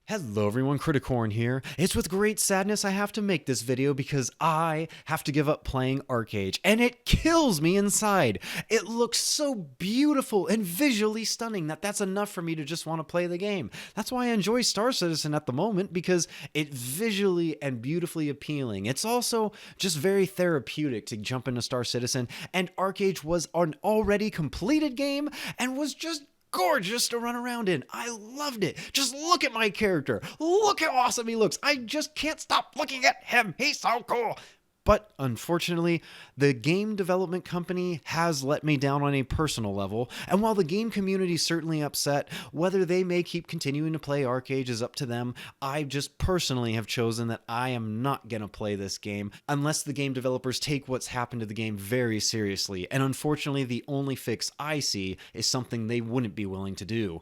Hello everyone, Criticorn here. It's with great sadness I have to make this video because I have to give up playing Archeage, and it kills me inside. It looks so beautiful and visually stunning that's enough for me to just want to play the game. That's why I enjoy Star Citizen at the moment, because it's visually and beautifully appealing. It's also just very therapeutic to jump into Star Citizen, and Archeage was an already completed game and was just gorgeous to run around in. I loved it. Just look at my character. Look how awesome he looks. I just can't stop looking at him. He's so cool. But unfortunately, the game development company has let me down on a personal level, and while the game community is certainly upset, whether they may keep continuing to play Archeage is up to them. I just personally have chosen that I am not going to play this game unless the game developers take what's happened to the game very seriously, and unfortunately the only fix I see is something they wouldn't be willing to do.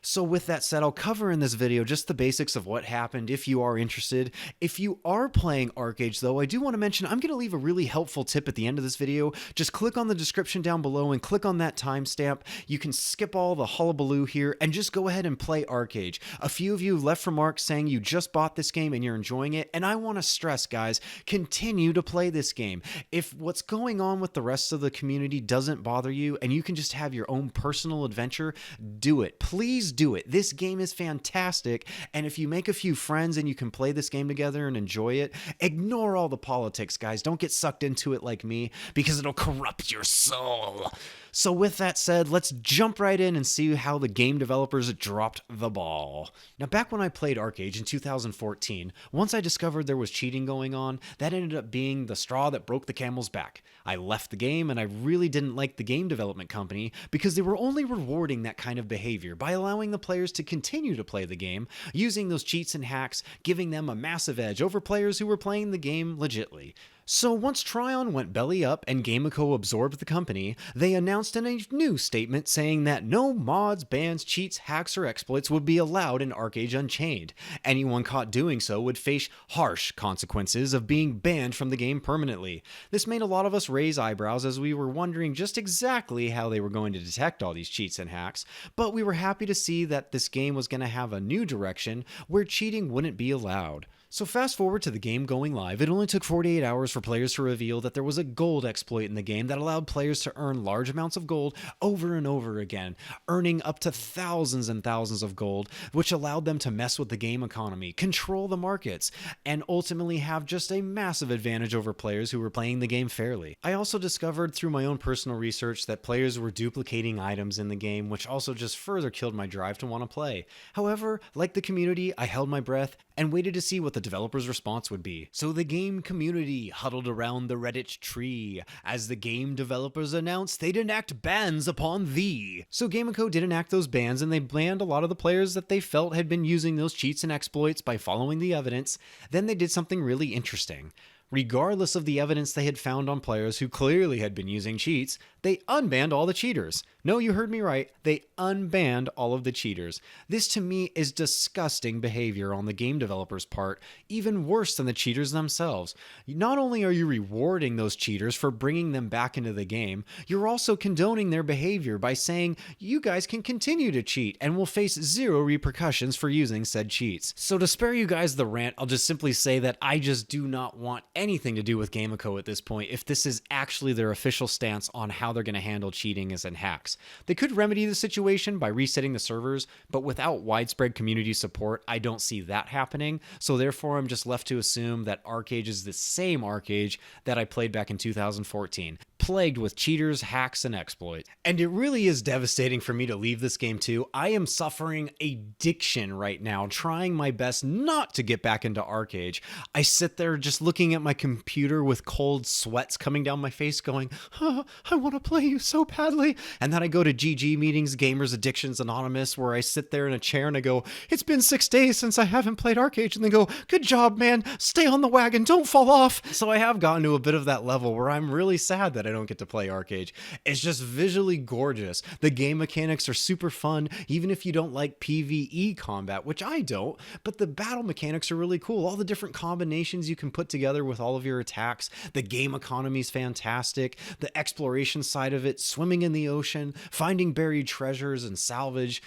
So with that said, I'll cover in this video just the basics of what happened if you are interested. If you are playing Archeage though, I do want to mention I'm going to leave a really helpful tip at the end of this video. Just click on the description down below and click on that timestamp. You can skip all the hullabaloo here and just go ahead and play Archeage. A few of you left remarks saying you just bought this game and you're enjoying it, and I want to stress, guys, continue to play this game. If what's going on with the rest of the community doesn't bother you and you can just have your own personal adventure, do it. Please do it. This game is fantastic, and if you make a few friends and you can play this game together and enjoy it, ignore all the politics, guys. Don't get sucked into it like me, because it'll corrupt your soul. So with that said, let's jump right in and see how the game developers dropped the ball. Now, back when I played Archeage in 2014, once I discovered there was cheating going on, that ended up being the straw that broke the camel's back. I left the game, and I really didn't like the game development company because they were only rewarding that kind of behavior by allowing the players to continue to play the game, using those cheats and hacks, giving them a massive edge over players who were playing the game legitly. So once Tryon went belly up and Gameco absorbed the company, they announced in a new statement saying that no mods, bans, cheats, hacks, or exploits would be allowed in Archeage Unchained. Anyone caught doing so would face harsh consequences of being banned from the game permanently. This made a lot of us raise eyebrows as we were wondering just exactly how they were going to detect all these cheats and hacks, but we were happy to see that this game was going to have a new direction where cheating wouldn't be allowed. So fast forward to the game going live, it only took 48 hours for players to reveal that there was a gold exploit in the game that allowed players to earn large amounts of gold over and over again, earning up to thousands and thousands of gold, which allowed them to mess with the game economy, control the markets, and ultimately have just a massive advantage over players who were playing the game fairly. I also discovered through my own personal research that players were duplicating items in the game, which also just further killed my drive to want to play. However, like the community, I held my breath and waited to see what the developer's response would be. So the game community huddled around the Reddit tree as the game developers announced they'd enact bans upon thee. So Gameco did enact those bans, and they banned a lot of the players that they felt had been using those cheats and exploits by following the evidence. Then they did something really interesting. Regardless of the evidence they had found on players who clearly had been using cheats, they unbanned all the cheaters. No, you heard me right. They unbanned all of the cheaters. This to me is disgusting behavior on the game developers' part, even worse than the cheaters themselves. Not only are you rewarding those cheaters for bringing them back into the game, you're also condoning their behavior by saying you guys can continue to cheat and will face zero repercussions for using said cheats. So to spare you guys the rant, I'll just simply say that I just do not want anything to do with Gameco at this point if this is actually their official stance on how they're going to handle cheating and hacks. They could remedy the situation by resetting the servers, but without widespread community support, I don't see that happening. So therefore, I'm just left to assume that Archeage is the same Archeage that I played back in 2014, plagued with cheaters, hacks, and exploits. And it really is devastating for me to leave this game too. I am suffering addiction right now, trying my best not to get back into Archeage. I sit there just looking at my computer with cold sweats coming down my face going, oh, I want to play you so badly. And then I go to GG meetings, Gamers Addictions Anonymous, where I sit there in a chair and I go, it's been 6 days since I haven't played Archeage. And they go, good job, man. Stay on the wagon. Don't fall off. So I have gotten to a bit of that level where I'm really sad that I don't get to play Archeage. It's just visually gorgeous. The game mechanics are super fun, even if you don't like PvE combat, which I don't, but the battle mechanics are really cool. All the different combinations you can put together with all of your attacks. The game economy is fantastic. The exploration side of it, swimming in the ocean, finding buried treasures and salvage.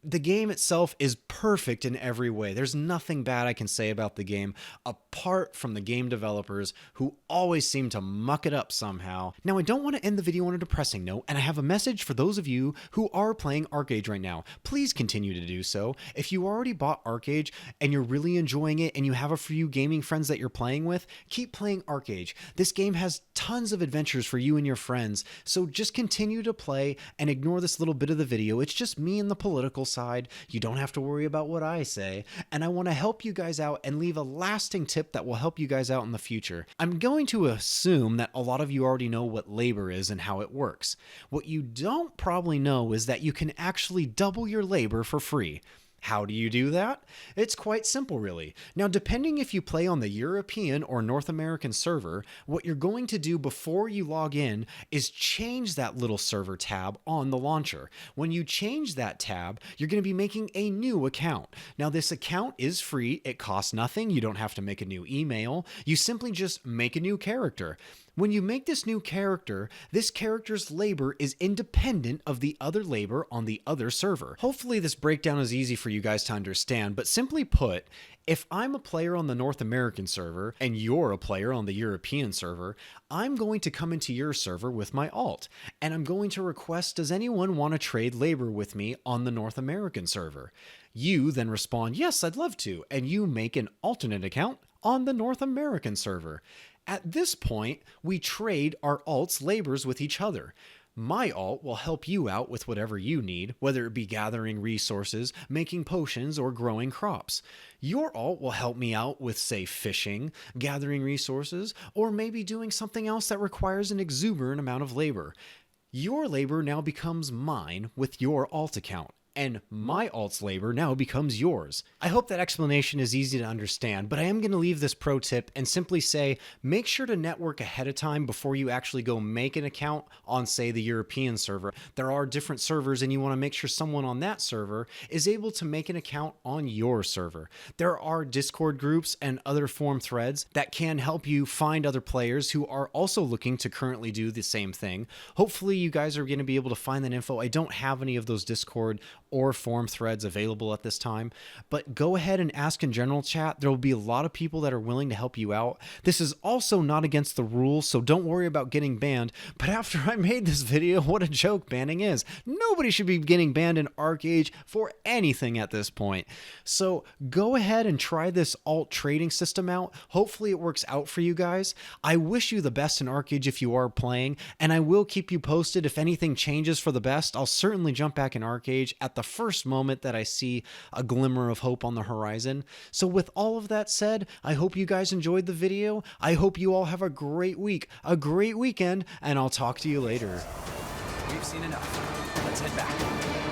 The game itself is perfect in every way. There's nothing bad I can say about the game, apart from the game developers who always seem to muck it up somehow. Now, I don't want to end the video on a depressing note, and I have a message for those of you who are playing Archeage right now. Please continue to do so. If you already bought Archeage and you're really enjoying it and you have a few gaming friends that you're playing with, keep playing Archeage. This game has tons of adventures for you and your friends, so just continue to play and ignore this little bit of the video. It's just me and the political side. You don't have to worry about what I say, and I want to help you guys out and leave a lasting tip that will help you guys out in the future. I'm going to assume that a lot of you already know what labor is and how it works. What you don't probably know is that you can actually double your labor for free. How do you do that? It's quite simple, really. Now, depending if you play on the European or North American server, what you're going to do before you log in is change that little server tab on the launcher. When you change that tab, you're going to be making a new account. Now, this account is free. It costs nothing. You don't have to make a new email. You simply just make a new character. When you make this new character, this character's labor is independent of the other labor on the other server. Hopefully this breakdown is easy for you guys to understand, but simply put, if I'm a player on the North American server and you're a player on the European server, I'm going to come into your server with my alt, and I'm going to request, does anyone want to trade labor with me on the North American server? You then respond, yes, I'd love to, and you make an alternate account on the North American server. At this point, we trade our alts' labors with each other. My alt will help you out with whatever you need, whether it be gathering resources, making potions, or growing crops. Your alt will help me out with, say, fishing, gathering resources, or maybe doing something else that requires an exuberant amount of labor. Your labor now becomes mine with your alt account, and my alt's labor now becomes yours. I hope that explanation is easy to understand, but I am going to leave this pro tip and simply say, make sure to network ahead of time before you actually go make an account on, say, the European server. There are different servers, and you want to make sure someone on that server is able to make an account on your server. There are Discord groups and other forum threads that can help you find other players who are also looking to currently do the same thing. Hopefully you guys are going to be able to find that info. I don't have any of those Discord or forum threads available at this time, but go ahead and ask in general chat. There will be a lot of people that are willing to help you out. This is also not against the rules, so don't worry about getting banned. But after I made this video, what a joke banning is. Nobody should be getting banned in Archeage for anything at this point. So go ahead and try this alt trading system out. Hopefully it works out for you guys. I wish you the best in Archeage if you are playing, and I will keep you posted if anything changes for the best. I'll certainly jump back in Archeage at the first moment that I see a glimmer of hope on the horizon. So with all of that said, I hope you guys enjoyed the video. I hope you all have a great week, a great weekend, and I'll talk to you later. We've seen enough. Let's head back.